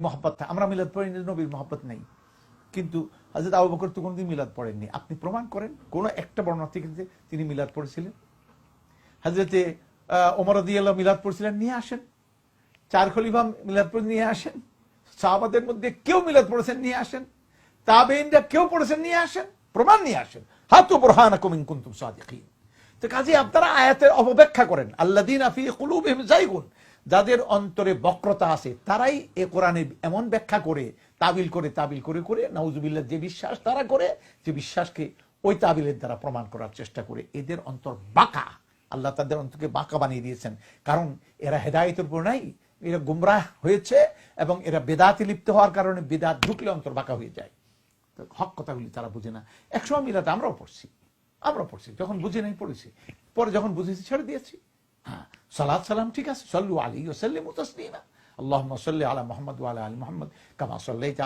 মহব্বত, আমরা মিলাদ পড়ি, নবীর মহব্বত নেই। কিন্তু হযরত আবু বকর তো কোনোদিন মিলাদ পড়েননি। আপনি প্রমাণ করেন কোন একটা বর্ণনা থেকে যে তিনি মিলাদ পড়েছিলেন। হযরতে ওমর রাদিয়াল্লাহু মিলাদ পড়ছিলেন, নিয়ে আসেন। চার খলিফা মিলাদ পড়ে নিয়ে আসেন। সাহাবাদের মধ্যে কেউ মিলাদ পড়েছেন, নিয়ে আসেন। তাবেঈনরা কেউ পড়েছেন, নিয়ে আসেন। প্রমাণ নিয়ে আসেন। হাতু বুরহানাকুম ইন কুনতুম সাদিকিন। তো কাজে আপনারা আয়াতের অপব্যাখ্যা করেন। আল্লাযীনা ফী কুলুবিহিম যায়গুন, যাদের অন্তরে বক্রতা আছে তারাই এ কোরআনে এমন ব্যাখ্যা করে তাবিল করে নাউজুবিল্লাহ, যে বিশ্বাস তারা করে, যে বিশ্বাসকে ওই তাবিলের দ্বারা প্রমাণ করার চেষ্টা করে, এদের অন্তর বাঁকা। আল্লাহ তাদের অন্তরকে বাঁকা বানিয়ে দিয়েছেন, কারণ এরা হেদায়েতের উপর নাই, এরা গুমরাহ হয়েছে এবং এরা বেদাতে লিপ্ত হওয়ার কারণে বেদাত ঢুকলে অন্তর বাঁকা হয়ে যায়। হক কথাগুলি তারা বুঝে না। একসময় মিলাদ আমরাও পড়ছি, যখন বুঝে নাই পড়েছি, পরে যখন বুঝেছি ছেড়ে দিয়েছি। হ্যাঁ, সালাত সালাম ঠিক আছে, সাল্লু আলাইহি ওয়া সাল্লিমু তাসলিমা, আল্লাহুম্মা সাল্লি আলা মুহাম্মদ ওয়া আলা আলি মুহাম্মদ কামা সাল্লাইতা